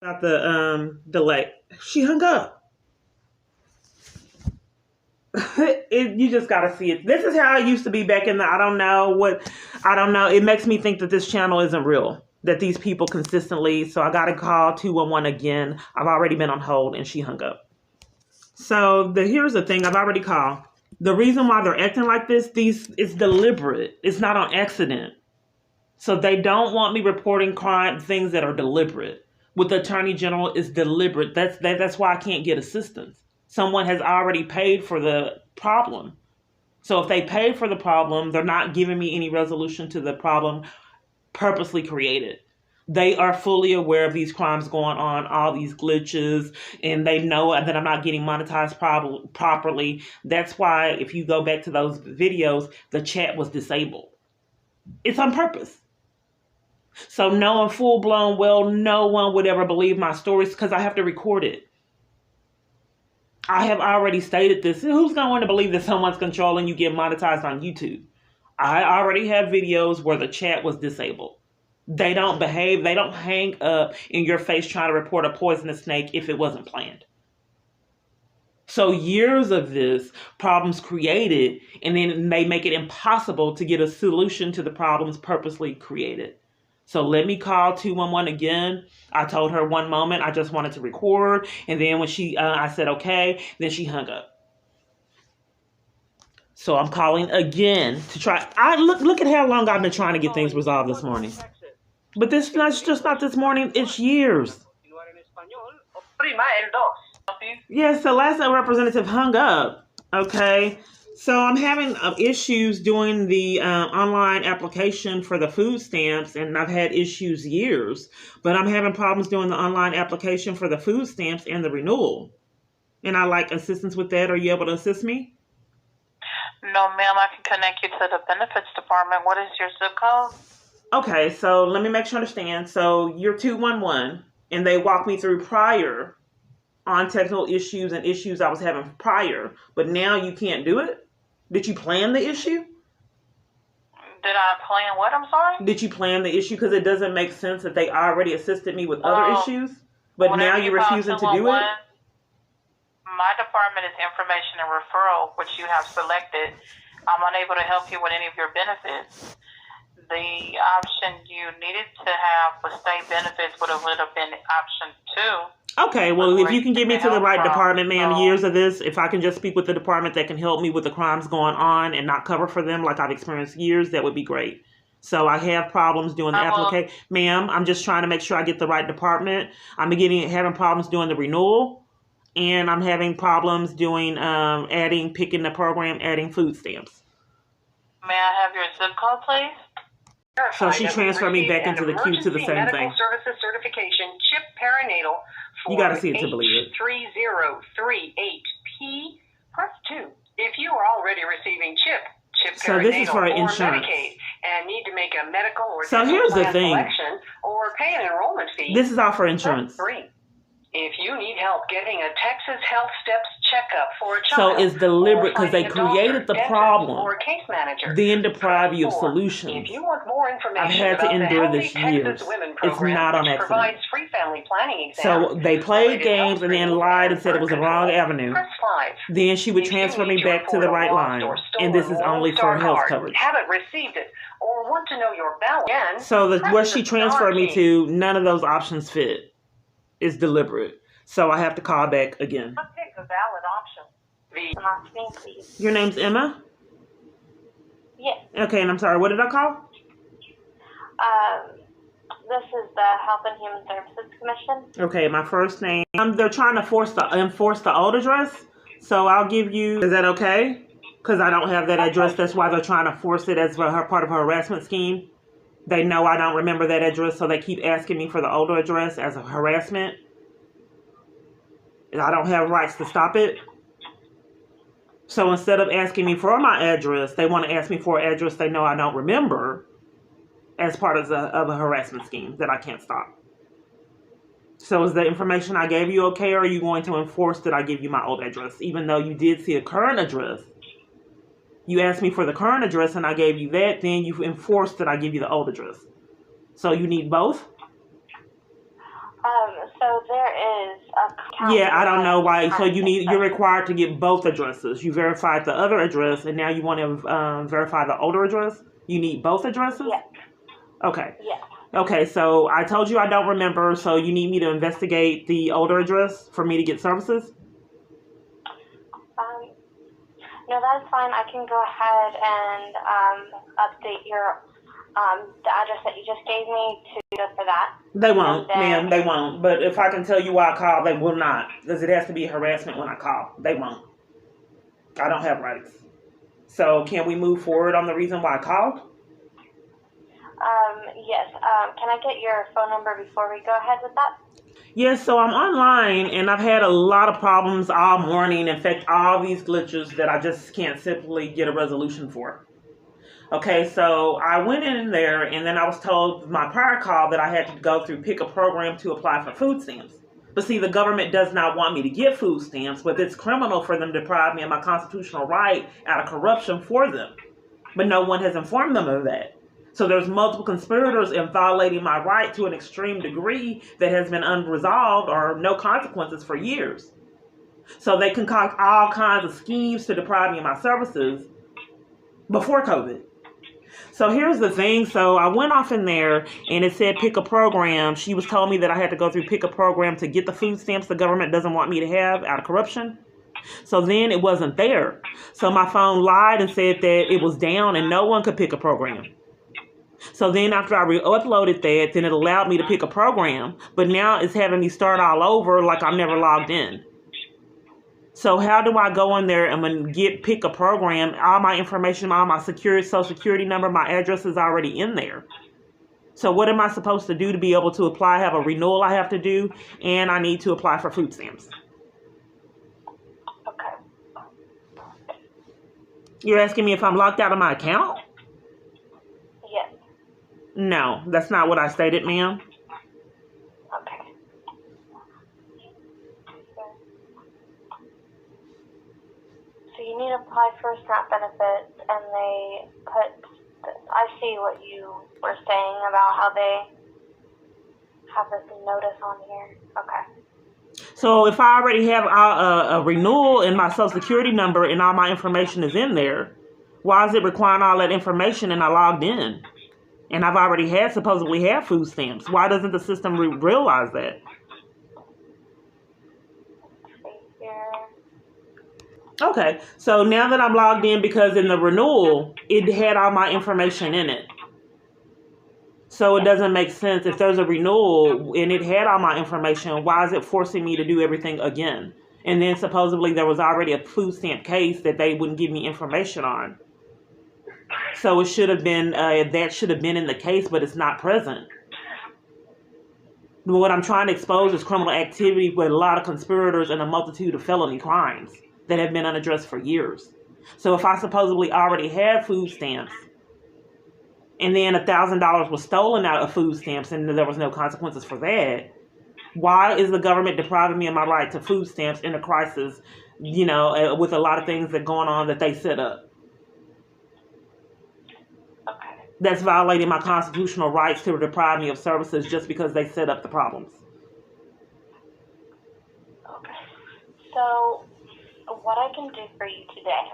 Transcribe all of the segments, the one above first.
About the delay. She hung up. You just gotta see it. This is how it used to be back in the I don't know. It makes me think that this channel isn't real. That these people consistently, so I gotta call 211 again. I've already been on hold and she hung up. So here's the thing, I've already called. The reason why they're acting like this, it's deliberate. It's not on accident. So they don't want me reporting things that are deliberate. With the Attorney General, it's deliberate. That's why I can't get assistance. Someone has already paid for the problem. So if they paid for the problem, they're not giving me any resolution to the problem purposely created. They are fully aware of these crimes going on, all these glitches, and they know that I'm not getting monetized properly. That's why if you go back to those videos, the chat was disabled. It's on purpose. So knowing full blown, no one would ever believe my stories because I have to record it. I have already stated this. Who's going to want to believe that someone's controlling you get monetized on YouTube? I already have videos where the chat was disabled. They don't behave. They don't hang up in your face trying to report a poisonous snake if it wasn't planned. So years of this, problems created, and then they make it impossible to get a solution to the problems purposely created. So let me call 211 again. I told her one moment I just wanted to record. And then when I said, okay, then she hung up. So I'm calling again to try. Look at how long I've been trying to get things resolved this morning. But it's just not this morning. It's years. Yes, the last representative hung up. Okay. So I'm having issues doing the online application for the food stamps, and I've had issues years, but I'm having problems doing the online application for the food stamps and the renewal. And I like assistance with that. Are you able to assist me? No, ma'am. I can connect you to the benefits department. What is your zip code? Okay, so let me make sure I understand. So you're 211, and they walked me through prior on technical issues and issues I was having prior, but now you can't do it? Did you plan the issue? Did I plan what? I'm sorry? Did you plan the issue? Because it doesn't make sense that they already assisted me with other issues, but now you're refusing to do it? My department is information and referral, which you have selected. I'm unable to help you with any of your benefits. The option you needed to have for state benefits would have been option 2. Okay, well, if you can get me to the right department, ma'am, years of this, if I can just speak with the department that can help me with the crimes going on and not cover for them like I've experienced years, that would be great. So I have problems doing the application. Ma'am, I'm just trying to make sure I get the right department. I'm having problems doing the renewal, and I'm having problems doing picking the program, adding food stamps. May I have your zip code, please? So she transferred me back into the queue to the same thing. Services certification, CHIP perinatal. You got to see it to believe it. 3038P. Press 2. If you are already receiving CHIP so this is for insurance. Medicaid, and need to make a medical or so here's the thing. Or pay an enrollment fee. This is all for insurance. Press 3. If you need help getting a Texas Health Steps checkup for a child, so it's deliberate because they created the problem, or a case manager, then deprive you of solutions. If you want more information, I've had to endure this years. It's not on accident. Provides free family planning exams. So they played games and then lied and said it was the wrong avenue. Press 5. Then she would transfer me back to the right line, and this is only for health coverage. Haven't received it or want to know your balance? So what she transferred me to, none of those options fit. It's deliberate. So I have to call back again. I'll pick a valid option. Your name's Emma? Yes. Okay, and I'm sorry, what did I call? This is the Health and Human Services Commission. Okay, my first name. They're trying to enforce the old address. So I'll give you, is that okay? Because I don't have that address. That's why they're trying to force it as part of her harassment scheme. They know I don't remember that address, so they keep asking me for the older address as a harassment. And I don't have rights to stop it. So instead of asking me for my address, they want to ask me for an address they know I don't remember as part of a harassment scheme that I can't stop. So is the information I gave you okay, or are you going to enforce that I give you my old address, even though you did see a current address? You asked me for the current address and I gave you that, then you enforced that I give you the old address. So you need both? So there is a count. Yeah, I don't know why. So you're required to get both addresses. You verified the other address, and now you want to verify the older address. You need both addresses. Yes. Okay. Yes. Okay. So I told you I don't remember. So you need me to investigate the older address for me to get services. No, that's fine. I can go ahead and update your the address that you just gave me to go for that. They won't, ma'am. They won't. But if I can tell you why I called, they will not, because it has to be harassment when I call. They won't. I don't have rights. So can we move forward on the reason why I called? Yes. Can I get your phone number before we go ahead with that? Yes, so I'm online, and I've had a lot of problems all morning. In fact, all these glitches that I just can't simply get a resolution for. Okay, so I went in there, and then I was told my prior call that I had to go through pick a program to apply for food stamps. But see, the government does not want me to get food stamps, but it's criminal for them to deprive me of my constitutional right out of corruption for them. But no one has informed them of that. So there's multiple conspirators in violating my right to an extreme degree that has been unresolved or no consequences for years. So they concoct all kinds of schemes to deprive me of my services before COVID. So here's the thing. So I went off in there and it said pick a program. She was telling me that I had to go through pick a program to get the food stamps the government doesn't want me to have out of corruption. So then it wasn't there. So my phone lied and said that it was down and no one could pick a program. So then after I re-uploaded that, then it allowed me to pick a program. But now it's having me start all over like I'm never logged in. So how do I go in there and pick a program? All my information, all my social security number, my address is already in there. So what am I supposed to do to be able to apply? I have a renewal I have to do, and I need to apply for food stamps. Okay. You're asking me if I'm locked out of my account? Yes. No, that's not what I stated, ma'am. Okay. So you need to apply for SNAP benefits, and they put, I see what you were saying about how they have this notice on here. Okay. So if I already have a renewal and my social security number and all my information is in there, why is it requiring all that information and I logged in? And I've already supposedly had food stamps. Why doesn't the system realize that? Okay, so now that I'm logged in, because in the renewal, it had all my information in it. So it doesn't make sense. If there's a renewal and it had all my information, why is it forcing me to do everything again? And then supposedly there was already a food stamp case that they wouldn't give me information on. So it should have been, that should have been in the case, but it's not present. What I'm trying to expose is criminal activity with a lot of conspirators and a multitude of felony crimes that have been unaddressed for years. So if I supposedly already had food stamps, and then $1,000 was stolen out of food stamps and there was no consequences for that, why is the government depriving me of my right to food stamps in a crisis, with a lot of things that are going on that they set up? Okay. That's violating my constitutional rights to deprive me of services just because they set up the problems. Okay. So what I can do for you today,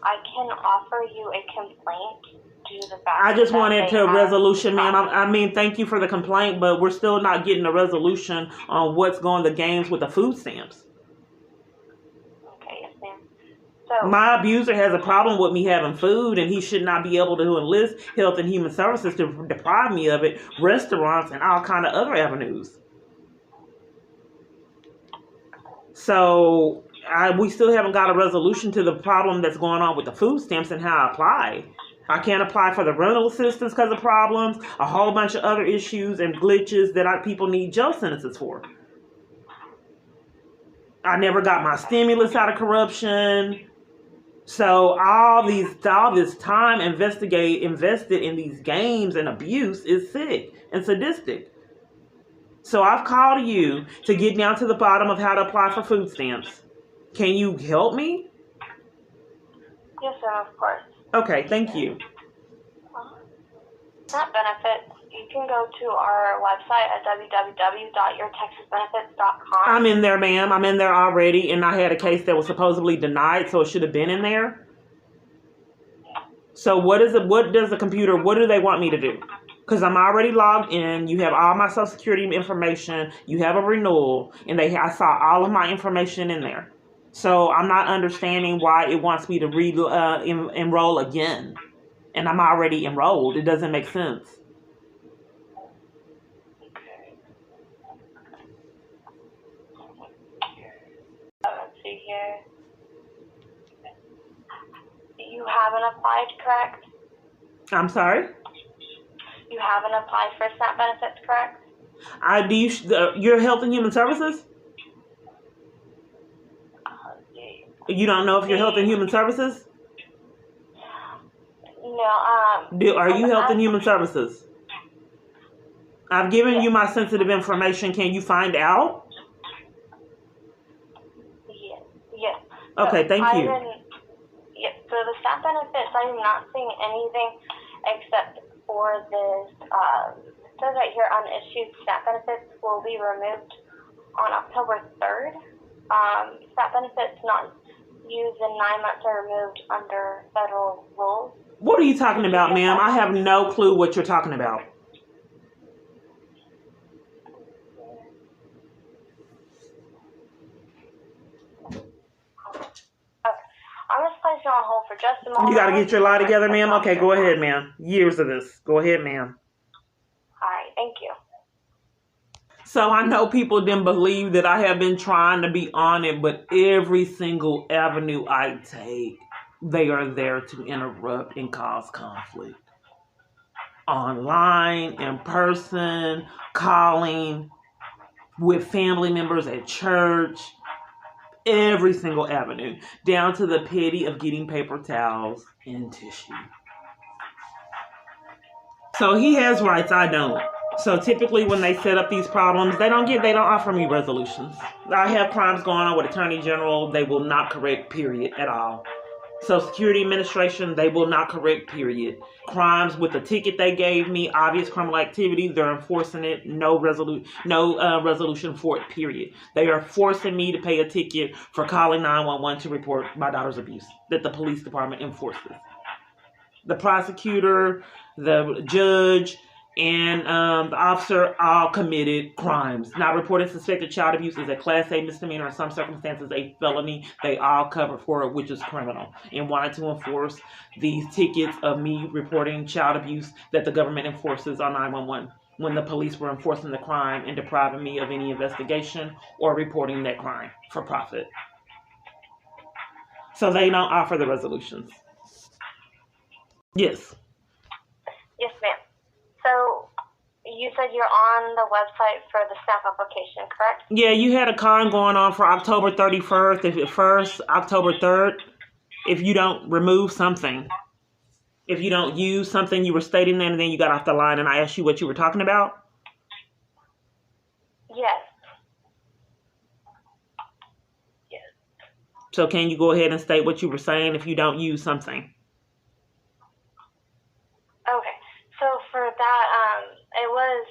I can offer you a complaint due to the fact I just that wanted they a have resolution, ma'am. I mean, thank you for the complaint, but we're still not getting a resolution on what's going the games with the food stamps. Okay, yes, ma'am. So My abuser has a problem with me having food, and he should not be able to enlist Health and Human Services to deprive me of it, restaurants, and all kind of other avenues. So we still haven't got a resolution to the problem that's going on with the food stamps and how I apply. I can't apply for the rental assistance because of problems, a whole bunch of other issues and glitches that people need jail sentences for. I never got my stimulus out of corruption. So all this time invested in these games and abuse is sick and sadistic. So I've called you to get down to the bottom of how to apply for food stamps. Can you help me? yes, ma'am, of course. Okay, thank you. SNAP benefits You can go to our website at www.yourtexasbenefits.com. I'm in there, ma'am. I'm in there already, and I had a case that was supposedly denied, so it should have been in there. So what does the computer, what do they want me to do? Because I'm already logged in. You have all my Social Security information. You have a renewal, and I saw all of my information in there. So I'm not understanding why it wants me to enroll again. And I'm already enrolled. It doesn't make sense. Let's see here. You haven't applied, correct? I'm sorry? You haven't applied for SNAP benefits, correct? Your Health and Human Services? You don't know if you're Health and Human Services? No. Are you Health and Human Services? I've given you my sensitive information. Can you find out? Yes. Okay, thank you. Yes. So the SNAP benefits, I am not seeing anything except for this. It says right here, unissued SNAP benefits will be removed on October 3rd. SNAP benefits not used in 9 months are removed under federal rules. What are you talking about, ma'am? I have no clue what you're talking about. I'm just placing you on hold for just a moment. You got to get your lie together, ma'am? Okay, go ahead, ma'am. Years of this. Go ahead, ma'am. All right, thank you. So I know people didn't believe that I have been trying to be on it, but every single avenue I take, they are there to interrupt and cause conflict. Online, in person, calling, with family members at church, every single avenue, down to the petty of getting paper towels and tissue. So he has rights, I don't. So typically when they set up these problems, they don't offer me resolutions. I have crimes going on with Attorney General, they will not correct, period, at all. Social Security Administration, they will not correct, period. Crimes with the ticket they gave me, obvious criminal activity, they're enforcing it, no resolution for it, period. They are forcing me to pay a ticket for calling 911 to report my daughter's abuse that the police department enforces. The prosecutor, the judge, and the officer all committed crimes. Not reported suspected child abuse is a Class A misdemeanor, in some circumstances a felony. They all covered for it, which is criminal, and wanted to enforce these tickets of me reporting child abuse that the government enforces on 911 when the police were enforcing the crime and depriving me of any investigation or reporting that crime for profit. So they don't offer the resolutions. Yes. Yes, ma'am. So you said you're on the website for the SNAP application, correct? Yeah, you had a con going on for October 31st, October 3rd, if you don't remove something. If you don't use something you were stating then, and then you got off the line and I asked you what you were talking about? Yes. So can you go ahead and state what you were saying if you don't use something? Okay. So for that, it was,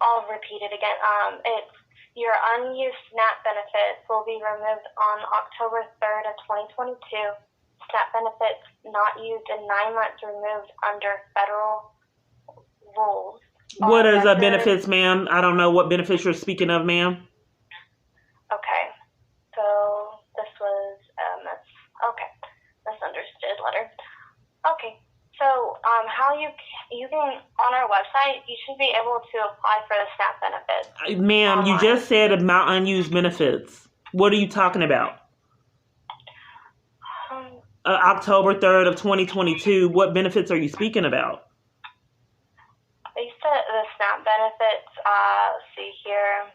I'll repeat it again. It's your unused SNAP benefits will be removed on October 3rd of 2022. SNAP benefits not used in 9 months removed under federal rules. What are the benefits, ma'am? I don't know what benefits you're speaking of, ma'am. Okay. So this was, misunderstood letter. Okay. So how you can, on our website, you should be able to apply for the SNAP benefits. Ma'am, you just said about unused benefits. What are you talking about? October 3rd of 2022, what benefits are you speaking about? They said the SNAP benefits, let's see here.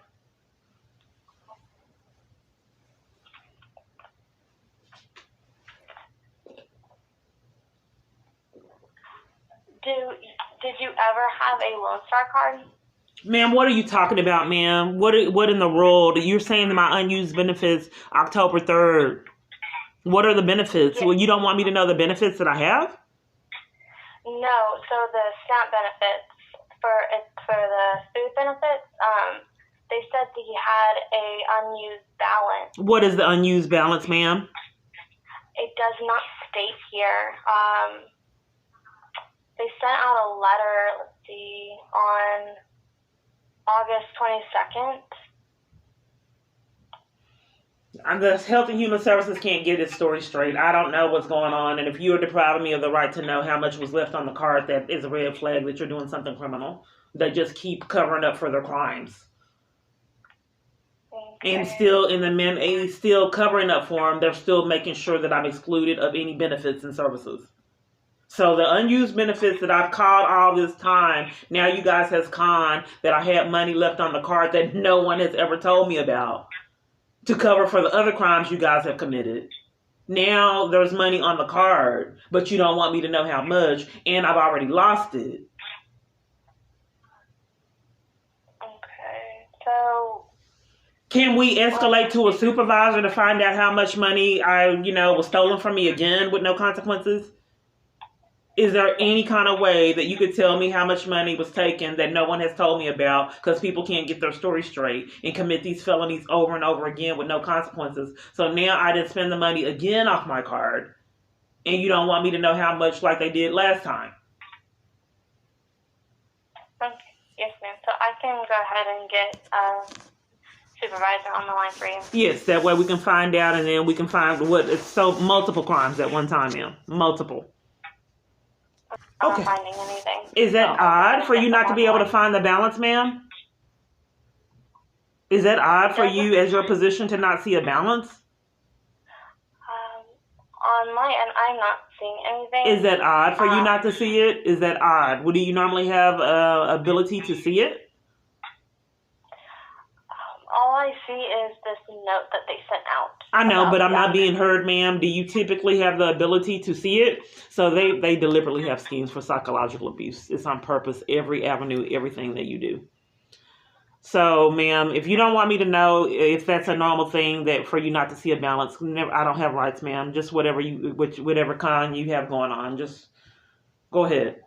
Did you ever have a Lone Star card? Ma'am, what are you talking about, ma'am? What in the world? You're saying that my unused benefits October 3rd. What are the benefits? Yes. Well, you don't want me to know the benefits that I have? No, so the SNAP benefits for the food benefits, they said that he had a unused balance. What is the unused balance, ma'am? It does not state here. They sent out a letter, let's see, on August 22nd. The Health and Human Services can't get this story straight. I don't know what's going on, and if you are depriving me of the right to know how much was left on the card, that is a red flag that you're doing something criminal. They just keep covering up for their crimes. Okay. And still still covering up for them, they're still making sure that I'm excluded of any benefits and services. So the unused benefits that I've called all this time, now you guys has conned that I had money left on the card that no one has ever told me about to cover for the other crimes you guys have committed. Now there's money on the card, but you don't want me to know how much, and I've already lost it. Okay, so... Can we escalate to a supervisor to find out how much money was stolen from me again with no consequences? Is there any kind of way that you could tell me how much money was taken that no one has told me about, because people can't get their story straight and commit these felonies over and over again with no consequences? So now I didn't spend the money again off my card, and you don't want me to know how much like they did last time. Okay. Yes, ma'am. So I can go ahead and get supervisor on the line for you. Yes, that way we can find out, and then we can find multiple crimes at one time, ma'am. Multiple. I'm Okay. not finding anything. Is that odd for you not to be able to find the balance, ma'am? Is that odd for you as your position to not see a balance? On my end, I'm not seeing anything. Is that odd for you not to see it? Is that odd? Would you normally have ability to see it? All I see is this note that they sent out. I know, but I'm not being heard, ma'am. Do you typically have the ability to see it? So they deliberately have schemes for psychological abuse. It's on purpose, every avenue, everything that you do. So, ma'am, if you don't want me to know if that's a normal thing that for you not to see a balance, I don't have rights, ma'am. Just whatever kind you have going on, just go ahead.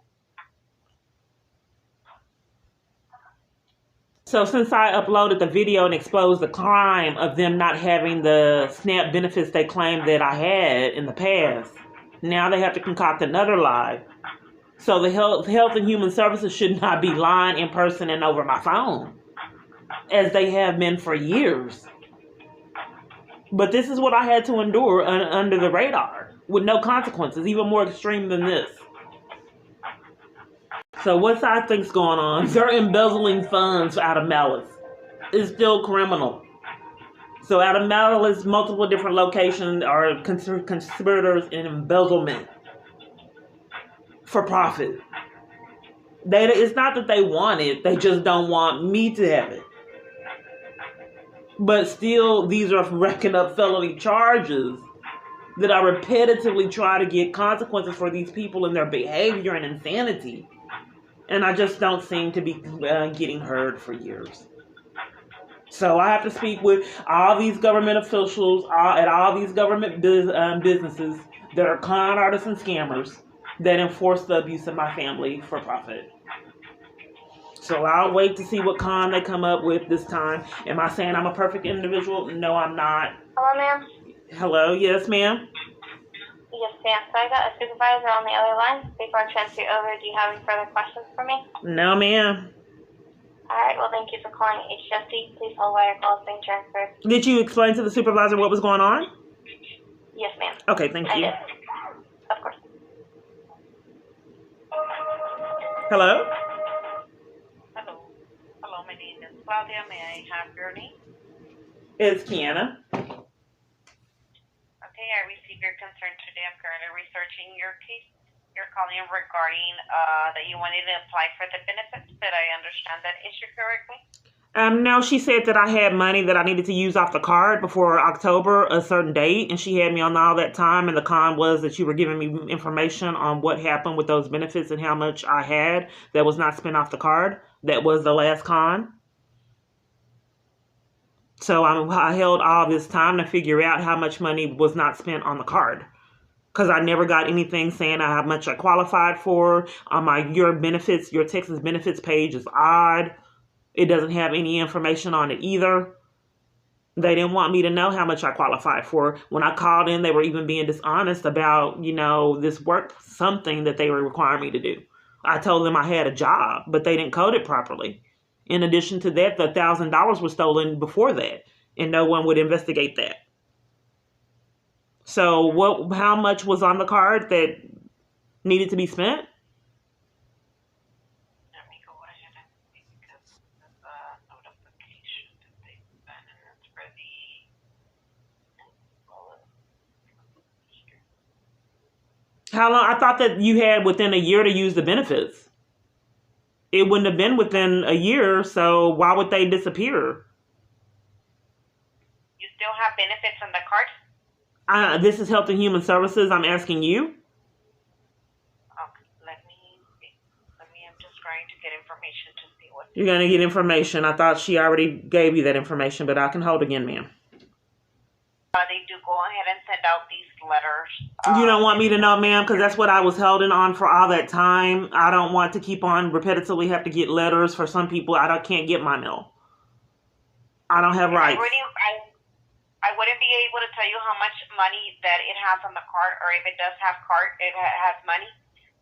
So since I uploaded the video and exposed the crime of them not having the SNAP benefits they claimed that I had in the past, now they have to concoct another lie. So the Health and Human Services should not be lying in person and over my phone, as they have been for years. But this is what I had to endure under the radar, with no consequences, even more extreme than this. So what I think's going on? They're embezzling funds out of malice. It's still criminal. So out of malice, multiple different locations are conspirators in embezzlement for profit. It's not that they want it, they just don't want me to have it. But still, these are racking up felony charges that I repetitively try to get consequences for these people and their behavior and insanity. And I just don't seem to be getting heard for years. So I have to speak with all these government officials at all these government businesses that are con artists and scammers that enforce the abuse of my family for profit. So I'll wait to see what con they come up with this time. Am I saying I'm a perfect individual? No, I'm not. Hello, ma'am? Hello? Yes, ma'am? Yes, ma'am. So I got a supervisor on the other line. Before I transfer you over, do you have any further questions for me? No, ma'am. All right. Well, thank you for calling HFD. Please hold while your call is being transferred. Did you explain to the supervisor what was going on? Yes, ma'am. Okay, thank you. I did. Of course. Hello? Hello, my name is Claudia. May I have your name? It's Keyana. Okay, I received your concern today. I'm currently researching your case. You're calling regarding that you wanted to apply for the benefits. Did I understand that issue correctly? No, she said that I had money that I needed to use off the card before October, a certain date, and she had me on all that time, and the con was that you were giving me information on what happened with those benefits and how much I had that was not spent off the card. That was the last con. So I held all this time to figure out how much money was not spent on the card. because I never got anything saying how much I qualified for. On your Texas benefits page is odd. It doesn't have any information on it either. They didn't want me to know how much I qualified for. When I called in, they were even being dishonest about, this work, something that they were requiring me to do. I told them I had a job, but they didn't code it properly. In addition to that, the $1,000 was stolen before that, and no one would investigate that. So how much was on the card that needed to be spent? Let me go ahead and see because there's a notification that they sent and it's for the How long? I thought that you had within a year to use the benefits. It wouldn't have been within a year, so why would they disappear? You still have benefits on the card? This is Health and Human Services. I'm asking you. Okay, let me see. I'm just trying to get information to see what. You're going to get information. I thought she already gave you that information, but I can hold again, ma'am. They do go ahead and send out these letters. You don't want me to know, ma'am, because that's what I was holding on for all that time. I don't want to keep on repetitively have to get letters. For some people, can't get my mail. I don't have rights. I wouldn't be able to tell you how much money that it has on the card, or if it does have it has money.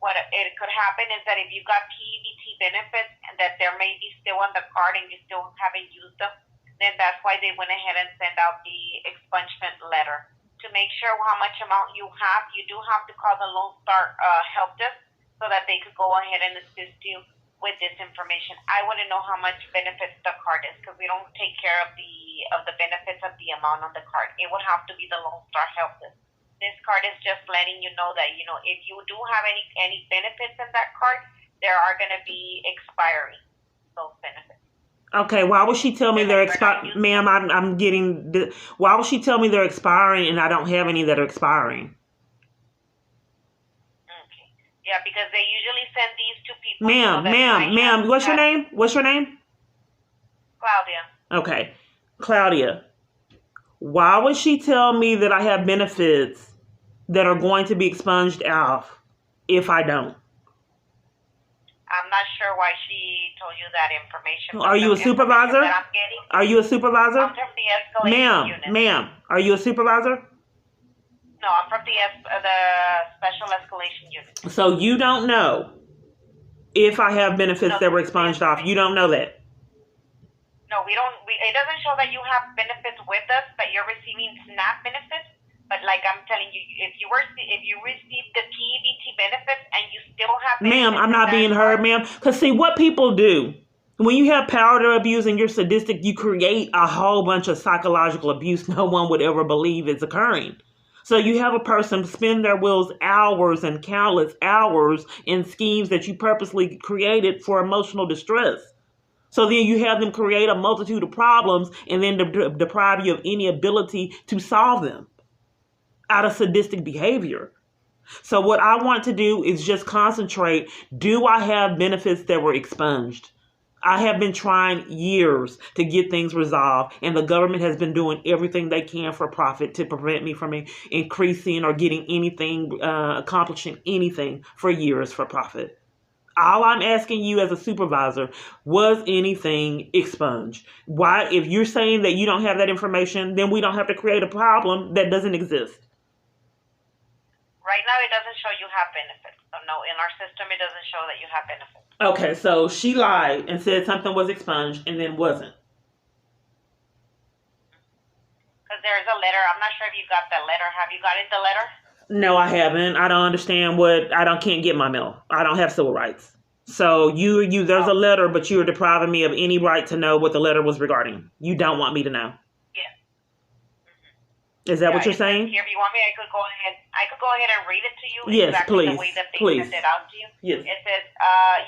What it could happen is that if you got PEBT benefits and that there may be still on the card and you still haven't used them, then that's why they went ahead and sent out the expungement letter. To make sure how much amount you have, you do have to call the Lone Star help desk so that they could go ahead and assist you with this information. I wouldn't know how much benefits the card is because we don't take care of the benefits of the amount on the card. It would have to be the Lone Star help desk. This card is just letting you know that, if you do have any benefits in that card, there are going to be expiring those benefits. Okay, why would she tell me they're expiring? Ma'am, why would she tell me they're expiring and I don't have any that are expiring? Okay. Yeah, because they usually send these to people. Ma'am, what's your name? Claudia. Okay. Claudia, why would she tell me that I have benefits that are going to be expunged off if I don't? I'm not sure why she told you that information. Are you a supervisor? Are you a supervisor? I'm from the escalation unit. Ma'am, are you a supervisor? No, I'm from the special escalation unit. So you don't know if I have benefits that were expunged off. You don't know that. No, we don't. It doesn't show that you have benefits with us, but you're receiving SNAP benefits. But like I'm telling you, if you receive the PEBT benefits and you still have benefits, ma'am, I'm not being heard, ma'am. Because see, what people do when you have power to abuse and you're sadistic, you create a whole bunch of psychological abuse no one would ever believe is occurring. So you have a person spend their wills hours and countless hours in schemes that you purposely created for emotional distress. So then you have them create a multitude of problems and then deprive you of any ability to solve them out of sadistic behavior. So what I want to do is just concentrate. Do I have benefits that were expunged? I have been trying years to get things resolved, and the government has been doing everything they can for profit to prevent me from increasing or getting anything, accomplishing anything for years for profit. All I'm asking you as a supervisor, was anything expunged? Why, if you're saying that you don't have that information, then we don't have to create a problem that doesn't exist. Right now, it doesn't show you have benefits. So no, in our system, it doesn't show that you have benefits. Okay, so she lied and said something was expunged and then wasn't. Because there's a letter. I'm not sure if you got that letter. Have you gotten the letter? No, I haven't. I don't understand can't get my mail. I don't have civil rights. So there's a letter, but you're depriving me of any right to know what the letter was regarding. You don't want me to know. Yes. Mm-hmm. Is that what you're saying? Here, if you want me, I could go ahead and read it to you. Yes, exactly please. The way that they please. sent it out to you. Yes. It says,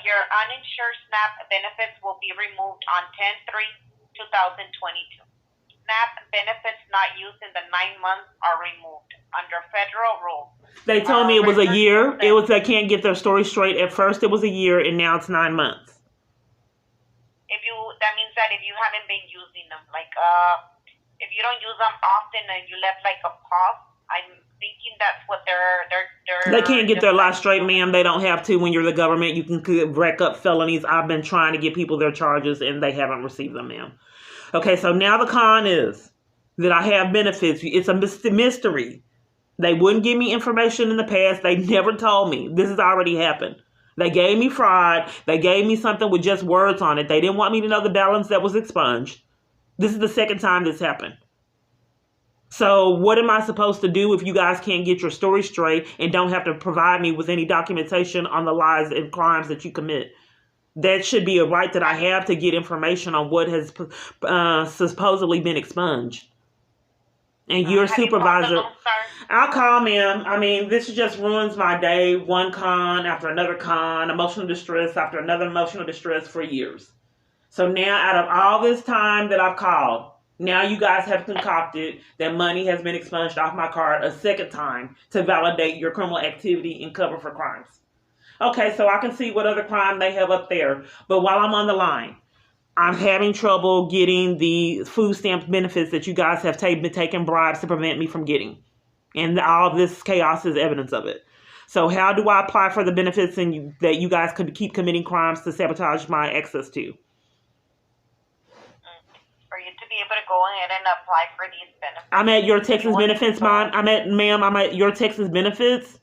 your uninsured SNAP benefits will be removed on 10/3/2022. SNAP benefits not used in the 9 months are removed under federal rules. They told me it was a year. They can't get their story straight. At first it was a year and now it's 9 months. That means that if you haven't been using them, like if you don't use them often and you left like a pause, thinking that's what they're They can't get their life just straight, ma'am. They don't have to. When you're the government, you can rack up felonies. I've been trying to get people their charges, and they haven't received them, ma'am. Okay, so now the con is that I have benefits. It's a mystery. They wouldn't give me information in the past. They never told me. This has already happened. They gave me fraud. They gave me something with just words on it. They didn't want me to know the balance that was expunged. This is the second time this happened. So what am I supposed to do if you guys can't get your story straight and don't have to provide me with any documentation on the lies and crimes that you commit? That should be a right that I have to get information on what has supposedly been expunged. And your supervisor, I'll call, ma'am. I mean, this just ruins my day. One con after another con, emotional distress after another emotional distress for years. So now out of all this time that I've called, now you guys have concocted that money has been expunged off my card a second time to validate your criminal activity and cover for crimes. Okay, so I can see what other crime they have up there. But while I'm on the line, I'm having trouble getting the food stamp benefits that you guys have been taking bribes to prevent me from getting. And all of this chaos is evidence of it. So how do I apply for the benefits that you guys could keep committing crimes to sabotage my access to? For you to be able to go ahead and apply for these benefits. I'm at your Texas benefits, ma'am. I'm at your Texas benefits.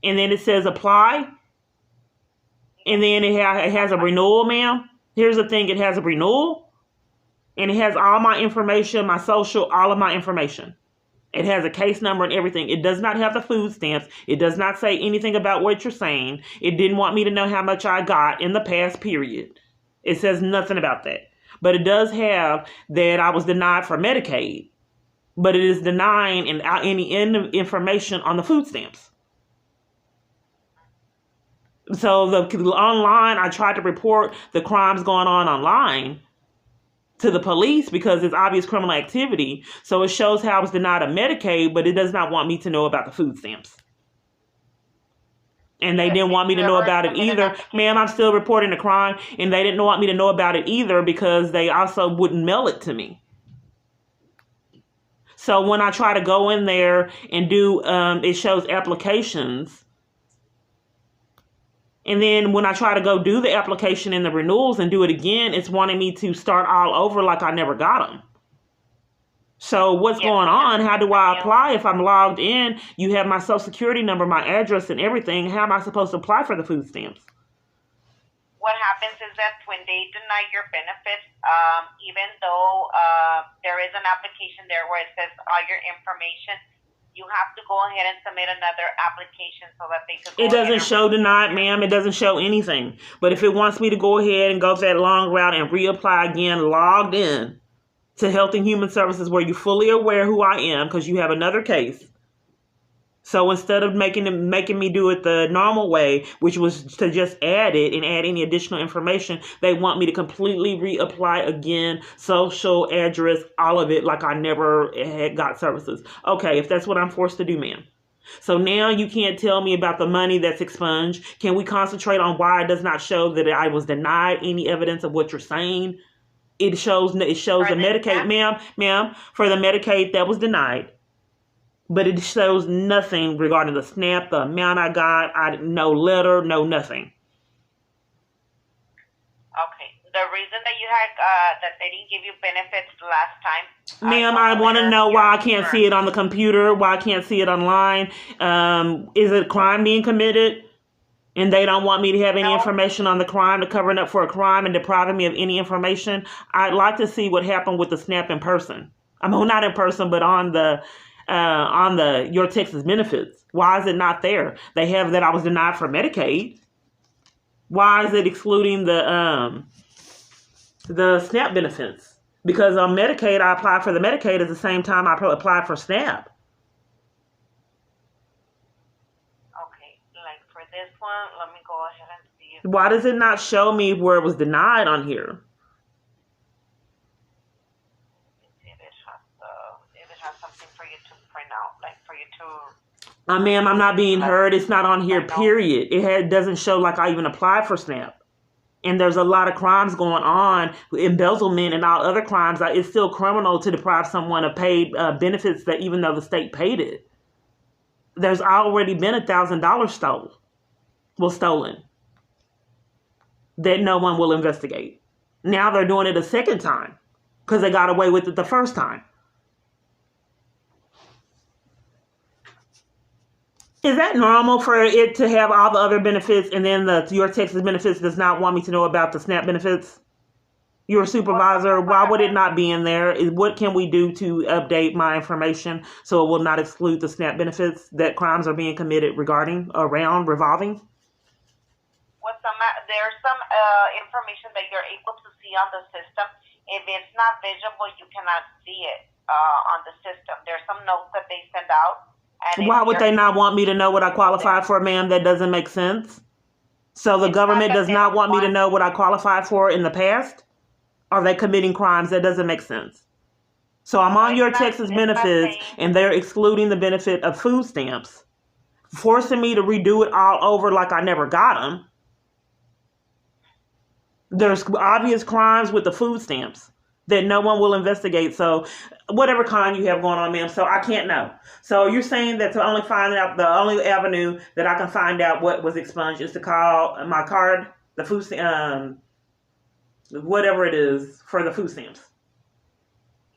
And then it says apply. And then it has a renewal, ma'am. Here's the thing. It has a renewal. And it has all my information, my social, all of my information. It has a case number and everything. It does not have the food stamps. It does not say anything about what you're saying. It didn't want me to know how much I got in the past period. It says nothing about that. But it does have that I was denied for Medicaid. But it is denying any information on the food stamps. So online, I tried to report the crimes going on online to the police because it's obvious criminal activity. So it shows how I was denied a Medicaid, but it does not want me to know about the food stamps. And they didn't want me to know about it either. Ma'am, I'm still reporting the crime, and they didn't want me to know about it either because they also wouldn't mail it to me. So when I try to go in there and do, it shows applications. And then when I try to go do the application and the renewals and do it again, it's wanting me to start all over like I never got them. So what's going on? How do I apply if I'm logged in? You have my social security number, my address and everything. How am I supposed to apply for the food stamps? What happens is that when they deny your benefits, even though there is an application there where it says all your information, you have to go ahead and submit another application so that they could. It doesn't show denied, ma'am. It doesn't show anything. But if it wants me to go ahead and go that long route and reapply again, logged in to Health and Human Services, where you're fully aware who I am because you have another case. So instead of making me do it the normal way, which was to just add it and add any additional information, they want me to completely reapply again, social, address, all of it, like I never had got services. Okay, if that's what I'm forced to do, ma'am. So now you can't tell me about the money that's expunged. Can we concentrate on why it does not show that I was denied any evidence of what you're saying? It shows the Medicaid, ma'am, for the Medicaid that was denied. But it shows nothing regarding the SNAP, the amount I got, no letter, no nothing. Okay. The reason that you had, that they didn't give you benefits last time. Ma'am, I want to know why I can't see it on the computer, why I can't see it online. Is it a crime being committed? And they don't want me to have any information on the crime, to covering up for a crime and depriving me of any information. I'd like to see what happened with the SNAP in person. Not in person, but on the your Texas benefits. Why is it not there? They have that I was denied for Medicaid. Why is it excluding the SNAP benefits? Because on Medicaid, I applied for the Medicaid at the same time I applied for SNAP. Okay, like for this one, let me go ahead and see. Why does it not show me where it was denied on here? Ma'am, I'm not being heard. It's not on here, period. It doesn't show like I even applied for SNAP. And there's a lot of crimes going on, embezzlement and all other crimes. It's still criminal to deprive someone of paid benefits that even though the state paid it. there's already been $1,000 stolen that no one will investigate. Now they're doing it a second time because they got away with it the first time. Is that normal for it to have all the other benefits and then your Texas benefits does not want me to know about the SNAP benefits? Your supervisor, why would it not be in there? What can we do to update my information so it will not exclude the SNAP benefits that crimes are being committed revolving? There's some information that you're able to see on the system. If it's not visible, you cannot see it on the system. There's some notes that they send out. And why would they not want me to know what I qualify for, ma'am? That doesn't make sense. So the government does not want me to know what I qualified for in the past? Are they committing crimes? That doesn't make sense. So I'm on your Texas benefits and they're excluding the benefit of food stamps, forcing me to redo it all over like I never got them. There's obvious crimes with the food stamps that no one will investigate. So whatever kind you have going on, ma'am, so I can't know. So you're saying that to only find out, the only avenue that I can find out what was expunged is to call my card, the food whatever it is for the food stamps.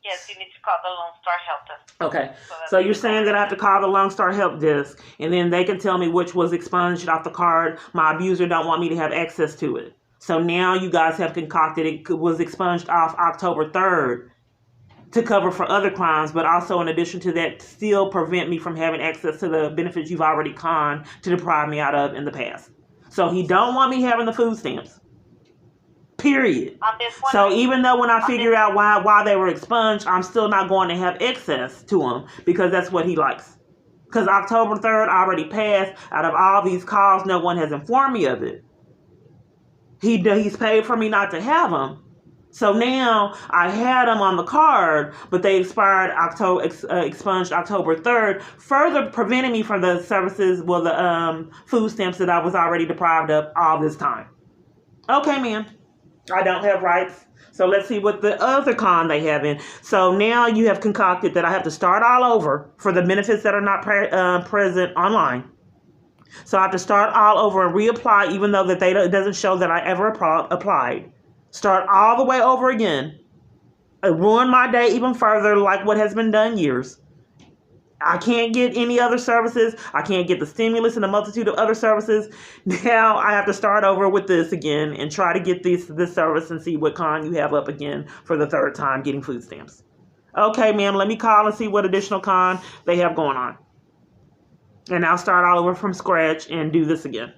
Yes, you need to call the Lone Star Help Desk. Okay. So you're saying that I have to call the Lone Star Help Desk and then they can tell me which was expunged off the card. My abuser don't want me to have access to it. So now you guys have concocted it was expunged off October 3rd to cover for other crimes, but also in addition to that, still prevent me from having access to the benefits you've already conned to deprive me out of in the past. So he don't want me having the food stamps. Period. So even though when I figure out why they were expunged, I'm still not going to have access to them because that's what he likes. Because October 3rd already passed. Out of all these calls, no one has informed me of it. He's paid for me not to have them. So now I had them on the card, but they expunged October 3rd, further preventing me from the services, the food stamps that I was already deprived of all this time. Okay, ma'am. I don't have rights. So let's see what the other con they have in. So now you have concocted that I have to start all over for the benefits that are not present online. So I have to start all over and reapply, even though that it doesn't show that I ever applied. Start all the way over again. Ruin my day even further, like what has been done years. I can't get any other services. I can't get the stimulus and a multitude of other services. Now I have to start over with this again and try to get this service and see what con you have up again for the third time getting food stamps. Okay, ma'am, let me call and see what additional con they have going on. And I'll start all over from scratch and do this again.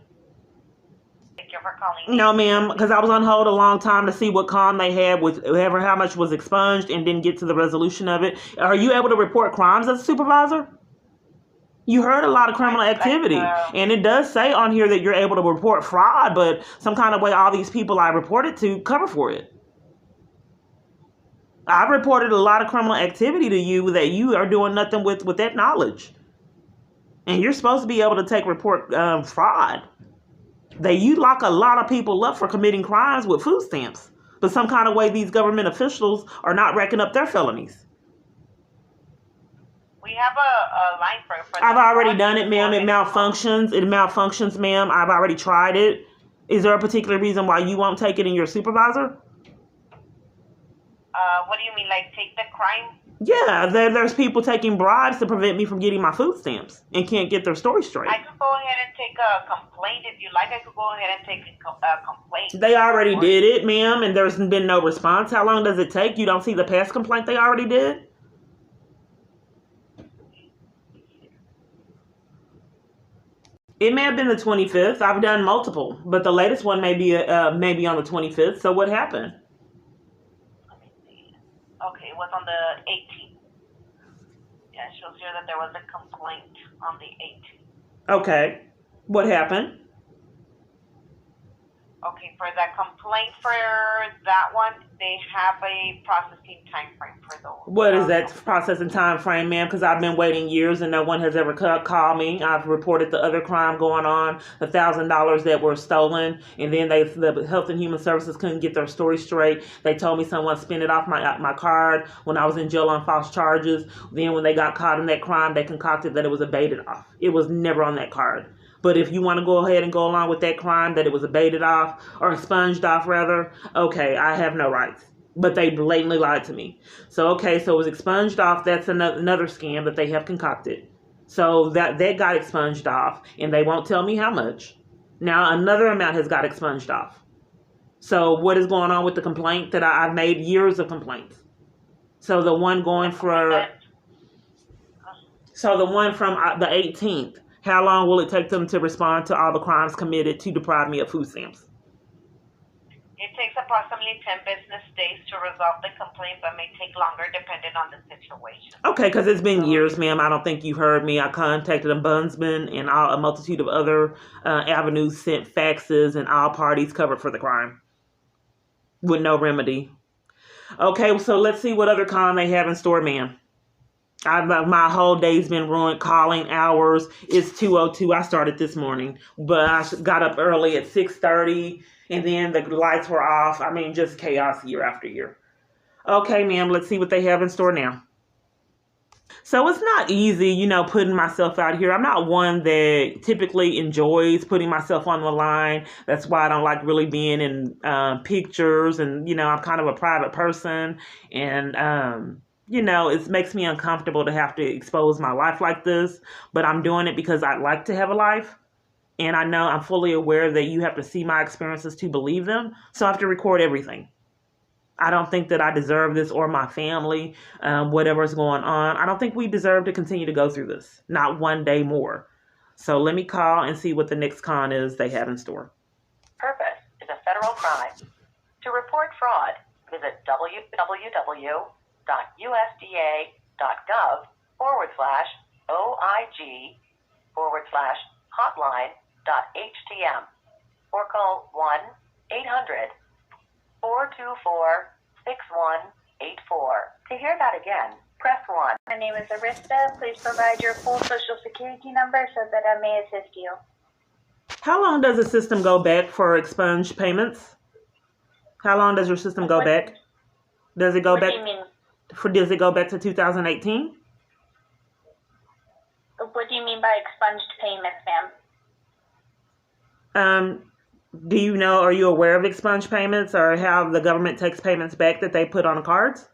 Thank you for calling. No, ma'am, because I was on hold a long time to see what con they had with how much was expunged and didn't get to the resolution of it. Are you able to report crimes as a supervisor? You heard a lot of criminal activity. And it does say on here that you're able to report fraud, but some kind of way all these people I reported to cover for it. I've reported a lot of criminal activity to you that you are doing nothing with that knowledge. And you're supposed to be able to report fraud. You lock a lot of people up for committing crimes with food stamps. But some kind of way these government officials are not racking up their felonies. We have a line for I've already done it, ma'am. It malfunctions, ma'am. I've already tried it. Is there a particular reason why you won't take it in your supervisor? What do you mean, like take the crime? Yeah, there's people taking bribes to prevent me from getting my food stamps and can't get their story straight. I could go ahead and take a complaint if you like. I could go ahead and take a complaint. They already did it, ma'am, and there's been no response. How long does it take? You don't see the past complaint they already did? It may have been the 25th. I've done multiple, but the latest one may be on the 25th. So what happened? Okay, it was on the 18th. Yeah, it shows here that there was a complaint on the 18th. Okay. What happened? Okay, for that complaint for that one, they have a processing time frame for those. What is that processing time frame, ma'am? Because I've been waiting years and no one has ever called me. I've reported the other crime going on, the $1,000 that were stolen, and then the Health and Human Services couldn't get their story straight. They told me someone spent it off my card when I was in jail on false charges. Then when they got caught in that crime, they concocted that it was abated off. It was never on that card. But if you want to go ahead and go along with that crime, that it was abated off, or expunged off rather, okay, I have no rights. But they blatantly lied to me. So, okay, so it was expunged off. That's another scam that they have concocted. So that got expunged off, and they won't tell me how much. Now, another amount has got expunged off. So what is going on with the complaint that I've made years of complaints? So the one going for... So the one from the 18th, how long will it take them to respond to all the crimes committed to deprive me of food stamps? It takes approximately 10 business days to resolve the complaint, but may take longer depending on the situation. Okay, because it's been years, ma'am. I don't think you heard me. I contacted a ombudsman and a multitude of other avenues, sent faxes, and all parties covered for the crime with no remedy. Okay, so let's see what other con they have in store, ma'am. My whole day's been ruined. Calling hours. It's 2:02. I started this morning, but I got up early at 6:30. And then the lights were off. I mean, just chaos year after year. Okay, ma'am, let's see what they have in store now. So it's not easy, putting myself out here. I'm not one that typically enjoys putting myself on the line. That's why I don't like really being in pictures. And, I'm kind of a private person. And, it makes me uncomfortable to have to expose my life like this. But I'm doing it because I'd like to have a life. And I know I'm fully aware that you have to see my experiences to believe them. So I have to record everything. I don't think that I deserve this, or my family, whatever's going on. I don't think we deserve to continue to go through this. Not one day more. So let me call and see what the next con is they have in store. Purpose is a federal crime. To report fraud, visit www.usda.gov/OIG/hotline.htm or call 1-800-424-6184. To hear that again, press 1. My name is Arista. Please provide your full social security number so that I may assist you. How long does the system go back for expunged payments? How long does your system go back? Does it go back? What do you mean? Does it go back to 2018? What do you mean by expunged payments, ma'am? Do you know, are you aware of expunged payments or how the government takes payments back that they put on cards?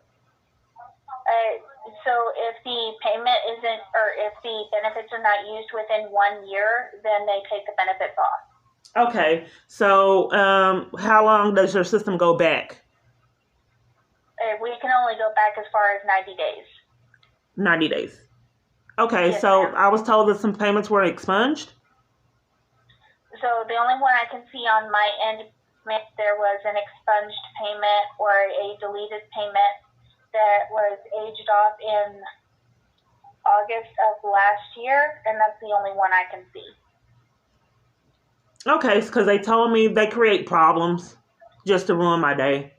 So if the payment isn't, or if the benefits are not used within 1 year, then they take the benefits off. Okay. So how long does your system go back? We can only go back as far as 90 days. 90 days. Okay. Yes, So ma'am. I was told that some payments were expunged. So the only one I can see on my end, there was an expunged payment or a deleted payment that was aged off in August of last year, and that's the only one I can see. Okay, because they told me they create problems just to ruin my day.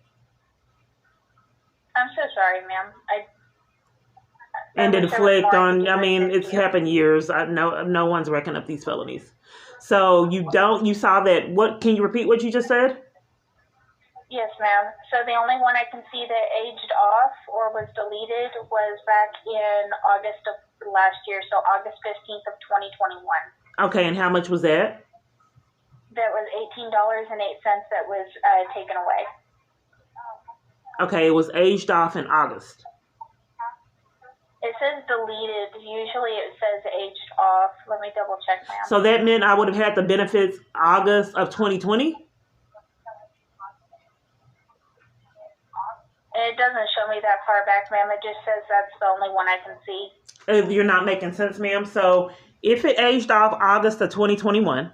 I'm so sorry, ma'am. And to wish there was deflect more I on, could do I to mean, assist it's you. happened years. No one's reckoned up these felonies. So you saw that, can you repeat what you just said? Yes, ma'am. So the only one I can see that aged off or was deleted was back in August of last year, so August 15th of 2021. Okay, and how much was that? That was $18.08 that was taken away. Okay, it was aged off in August. It says deleted. Usually it says aged off. Let me double check, ma'am. So that meant I would have had the benefits August of 2020? It doesn't show me that far back, ma'am. It just says that's the only one I can see. You're not making sense, ma'am. So if it aged off August of 2021,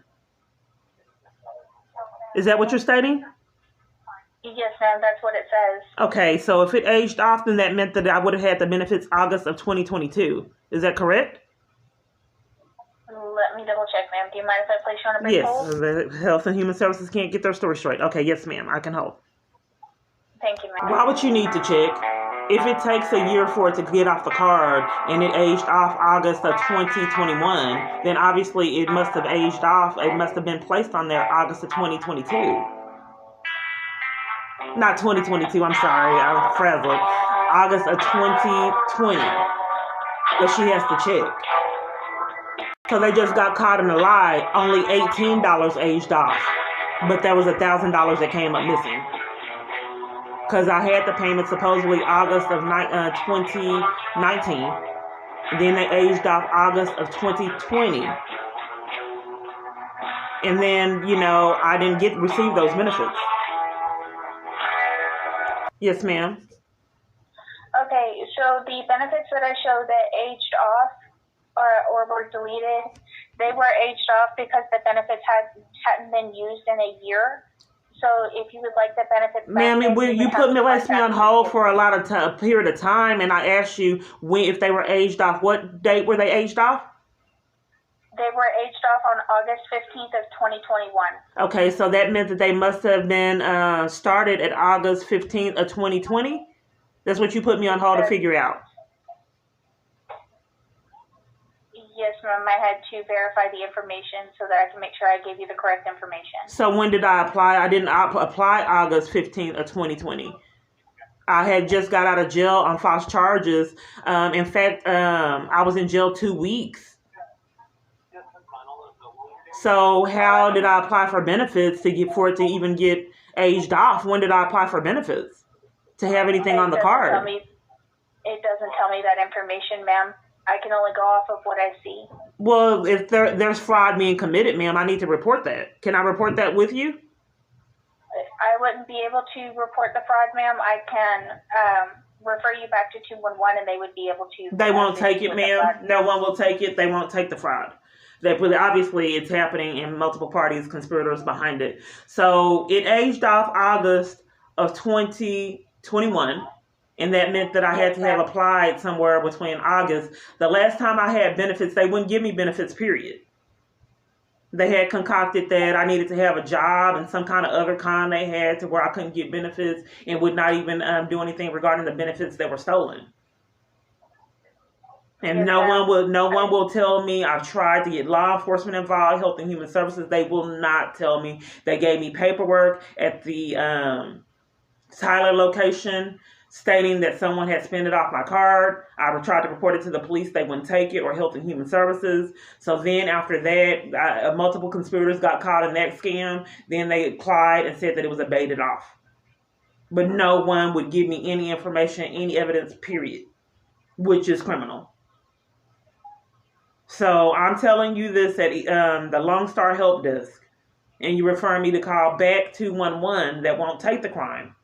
is that what you're stating? Yes, ma'am. That's what it says. Okay, so if it aged off, then that meant that I would have had the benefits August of 2022. Is that correct? Let me double check, ma'am. Do you mind if I place you on a brief hold? Yes, the Health and Human Services can't get their story straight. Okay, yes, ma'am. I can hold. Thank you, ma'am. Why would you need to check? if it takes a year for it to get off the card and it aged off August of 2021, then obviously it must have aged off. It must have been placed on there August of 2022. Not 2022, I'm sorry, I'm frazzled. August of 2020 that she has to check. So they just got caught in a lie. Only $18 aged off. But there was $1,000 that came up missing. Because I had the payment supposedly August of 2019. Then they aged off August of 2020. And then, I didn't receive those benefits. Yes, ma'am. Okay, so the benefits that I showed that aged off or were deleted, they were aged off because the benefits hadn't been used in a year. So if you would like the benefits back, ma'am, you placed me on hold for a period of time, and I asked you if they were aged off. What date were they aged off? They were aged off on August 15th of 2021. Okay, so that meant that they must have been started at August 15th of 2020? That's what you put me on hold to figure out. Yes, ma'am. I had to verify the information so that I can make sure I gave you the correct information. So when did I apply? I didn't apply August 15th of 2020. I had just got out of jail on false charges. In fact, I was in jail 2 weeks. So how did I apply for benefits for it to even get aged off? When did I apply for benefits to have anything on the card? It doesn't tell me that information, ma'am. I can only go off of what I see. Well, if there's fraud being committed, ma'am, I need to report that. Can I report that with you? I wouldn't be able to report the fraud, ma'am. I can refer you back to 211 and they would be able to. They won't take it, ma'am. No one will take it. They won't take the fraud. Obviously, it's happening and multiple parties, conspirators behind it. So it aged off August of 2021. And that meant that I had to have applied somewhere between August. The last time I had benefits, they wouldn't give me benefits, period. They had concocted that I needed to have a job and some kind of other con they had to where I couldn't get benefits and would not even do anything regarding the benefits that were stolen. And no one will tell me. I've tried to get law enforcement involved, Health and Human Services. They will not tell me. They gave me paperwork at the Tyler location stating that someone had spent it off my card. I tried to report it to the police. They wouldn't take it, or Health and Human Services. So then after that, multiple conspirators got caught in that scam. Then they applied and said that it was abated off. But no one would give me any information, any evidence, period, which is criminal. So I'm telling you this at the Lone Star Help Desk, and you refer me to call back 211 that won't take the crime,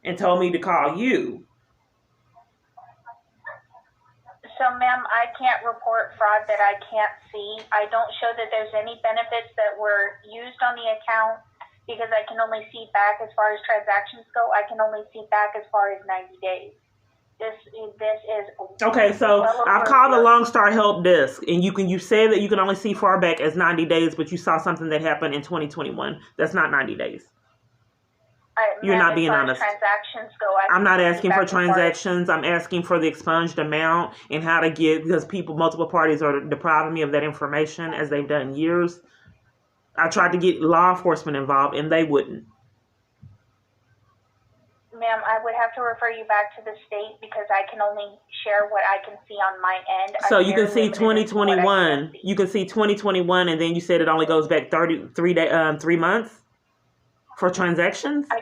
and told me to call you. So, ma'am, I can't report fraud that I can't see. I don't show that there's any benefits that were used on the account because I can only see back as far as transactions go. I can only see back as far as 90 days. This is okay. So I've called the Lone Star Help Desk, and you say that you can only see far back as 90 days, but you saw something that happened in 2021. That's not 90 days. You're not being honest. Transactions go, I'm not asking for transactions. I'm asking for the expunged amount and how to get, because multiple parties are depriving me of that information as they've done years. I tried to get law enforcement involved and they wouldn't. Ma'am, I would have to refer you back to the state because I can only share what I can see on my end. So you can see 2021. You can see 2021, and then you said it only goes back 3 months for transactions. I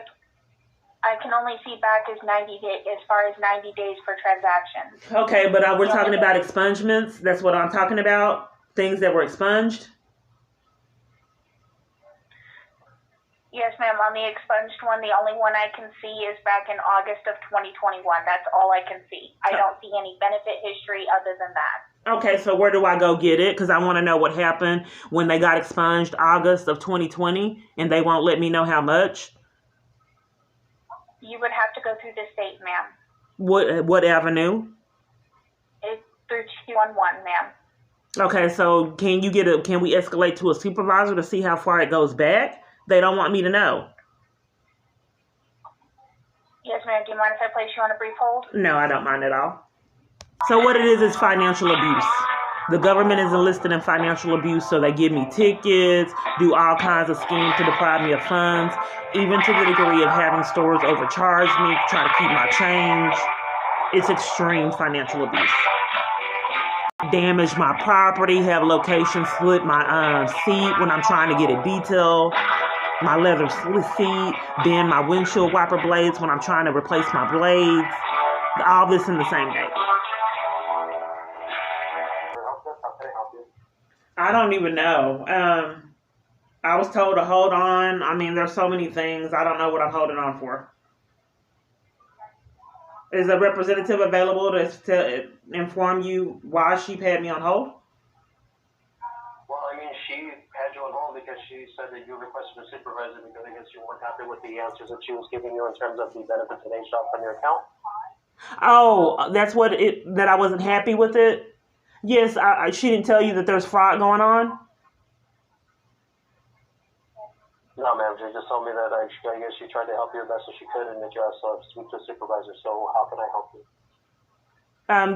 can only see back as 90 days, as far as 90 days for transactions. Okay, but we're talking about expungements. That's what I'm talking about. Things that were expunged. Yes, ma'am. On the expunged one, the only one I can see is back in August of 2021. That's all I can see. I don't see any benefit history other than that. Okay, so where do I go get it? Because I want to know what happened when they got expunged August of 2020, and they won't let me know how much. You would have to go through the state, ma'am. What avenue? It's through 211, ma'am. Okay, so can we escalate to a supervisor to see how far it goes back? They don't want me to know. Yes, ma'am. Do you mind if I place you on a brief hold? No, I don't mind at all. So what it is financial abuse. The government is enlisted in financial abuse, so they give me tickets, do all kinds of schemes to deprive me of funds, even to the degree of having stores overcharge me, try to keep my change. It's extreme financial abuse. Damage my property, have locations split my seat when I'm trying to get it detailed, my leather seat, bend my windshield wiper blades when I'm trying to replace my blades. All this in the same day. I don't even know. I was told to hold on. I mean, there's so many things. I don't know what I'm holding on for. Is a representative available to inform you why she had me on hold? Well, I mean, she had you on hold because she said that you requested a supervisor because I guess you weren't happy with the answers that she was giving you in terms of the benefits and age off on your account. Oh, that's that I wasn't happy with it? Yes, she didn't tell you that there's fraud going on? No, ma'am. She just told me that I guess she tried to help you as best as she could and that you asked to speak to a supervisor. So how can I help you?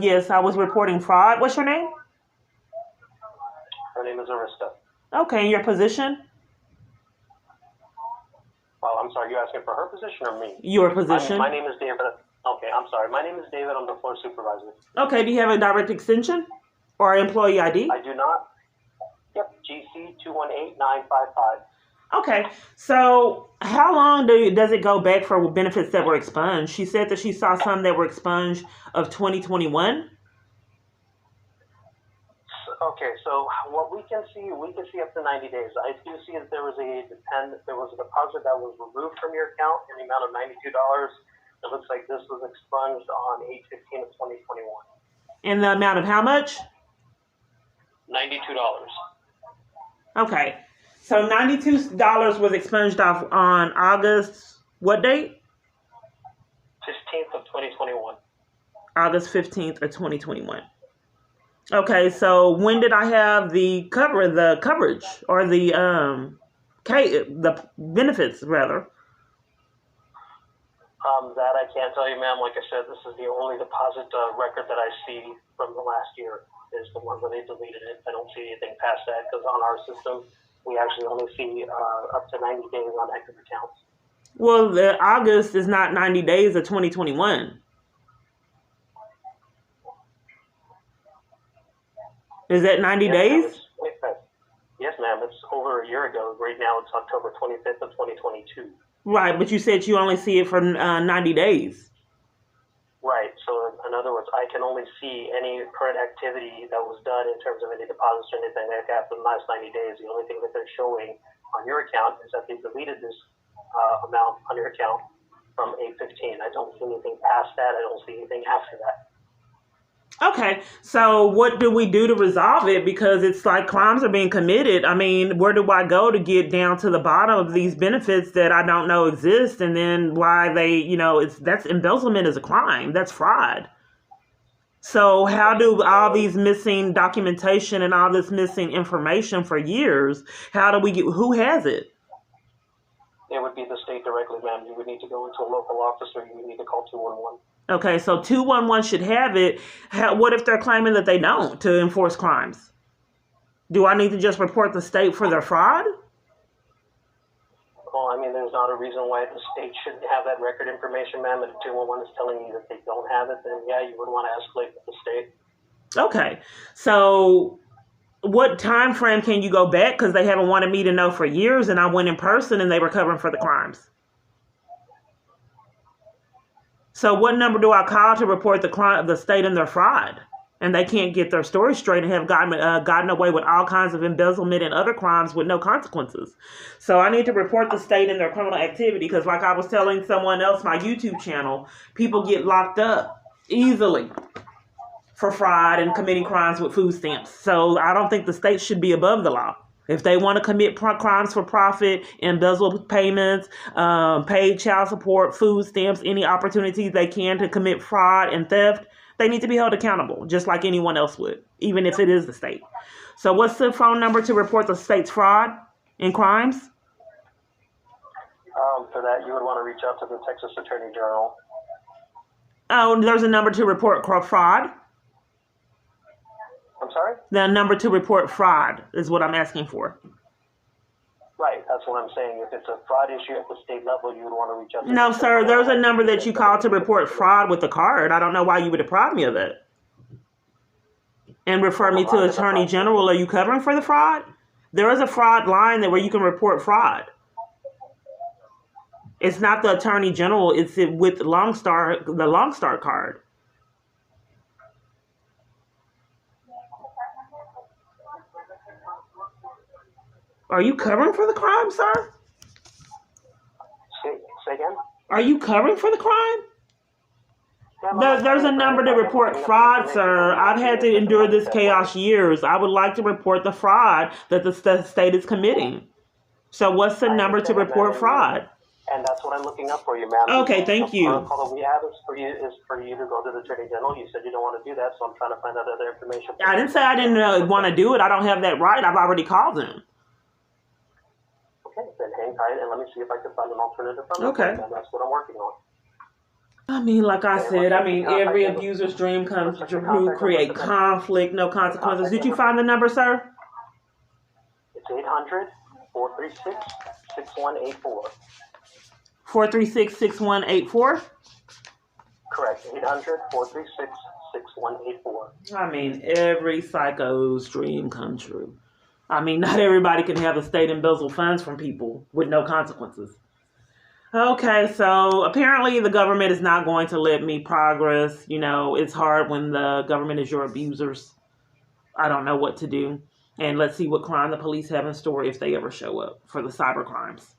Yes, I was reporting fraud. What's your name? Her name is Arista. Okay, and your position? Oh, I'm sorry. You asking for her position or me? Your position. My name is David. Okay, I'm sorry. My name is David. I'm the floor supervisor. Okay, do you have a direct extension or employee ID? I do not. Yep, GC 218955. Okay, so how long does it go back for benefits that were expunged? She said that she saw some that were expunged of 2021. Okay, so what we can see up to 90 days. I do see that there was a deposit that was removed from your account in the amount of $92. It looks like this was expunged on 8/15 of 2021. In the amount of how much? $92. Okay. So $92 was expunged off on August, what date? 15th of 2021. August 15th of 2021. Okay, so when did I have the coverage or the benefits rather? That I can't tell you, ma'am. Like I said, this is the only deposit record that I see from the last year is the one where they deleted it. I don't see anything past that because on our system, we actually only see up to 90 days on active accounts. Well, the August is not 90 days of 2021. Is that 90 days? Yes, ma'am. It's over a year ago. Right now, it's October 25th of 2022. Right, but you said you only see it for 90 days. Right. So, in other words, I can only see any current activity that was done in terms of any deposits or anything that happened in the last 90 days. The only thing that they're showing on your account is that they deleted this amount on your account from 8/15. I don't see anything past that. I don't see anything after that. Okay, so what do we do to resolve it? Because it's like crimes are being committed. I mean, where do I go to get down to the bottom of these benefits that I don't know exist, and then why they, that's embezzlement is a crime. That's fraud. So how do all these missing documentation and all this missing information for years, how do we get, who has it? It would be the state directly, ma'am. You would need to go into a local office or you would need to call 211. Okay, so 211 should have it. What if they're claiming that they don't to enforce crimes? Do I need to just report the state for their fraud? Well, I mean, there's not a reason why the state shouldn't have that record information, ma'am. And if 211 is telling you that they don't have it, then yeah, you would want to escalate with the state. Okay, so what time frame can you go back? Because they haven't wanted me to know for years, and I went in person and they were covering for the crimes. So what number do I call to report the state and their fraud? And they can't get their story straight and have gotten away with all kinds of embezzlement and other crimes with no consequences. So I need to report the state and their criminal activity because, like I was telling someone else, my YouTube channel, people get locked up easily for fraud and committing crimes with food stamps. So I don't think the state should be above the law. If they want to commit crimes for profit, embezzle payments, pay child support, food stamps, any opportunities they can to commit fraud and theft, they need to be held accountable, just like anyone else would, even if it is the state. So what's the phone number to report the state's fraud and crimes? For that, you would want to reach out to the Texas Attorney General. Oh, there's a number to report fraud. I'm sorry? The number to report fraud is what I'm asking for. Right, that's what I'm saying. If it's a fraud issue at the state level, you would want to reach out to No, the sir, state there's a level. number that you call to report fraud with the card. I don't know why you would deprive me of it. And refer me to Attorney General. Are you covering for the fraud? There is a fraud line where you can report fraud. It's not the Attorney General. It's with the Long Star card. Are you covering for the crime, sir? Say again? Are you covering for the crime? There's a number to report fraud, sir. I've had to endure this chaos years. I would like to report the fraud that the state is committing. So what's the number to report fraud? And that's what I'm looking up for you, ma'am. Okay, thank you. The protocol that we have is for you to go to the Attorney General. You said you don't want to do that, so I'm trying to find out other information. I didn't say I didn't want to do it. I don't have that right. I've already called them. Okay, then hang tight and let me see if I can find an alternative. Okay. And that's what I'm working on. I mean, like I said, every abuser's dream comes true, create conflict, no consequences. Did you find the number, sir? It's 800-436-6184. 436-6184? Correct, 800-436-6184. I mean, every psycho's dream come true. I mean, not everybody can have the state embezzle funds from people with no consequences. Okay, so apparently the government is not going to let me progress. You know, it's hard when the government is your abusers. I don't know what to do. And let's see what crime the police have in store if they ever show up for the cyber crimes.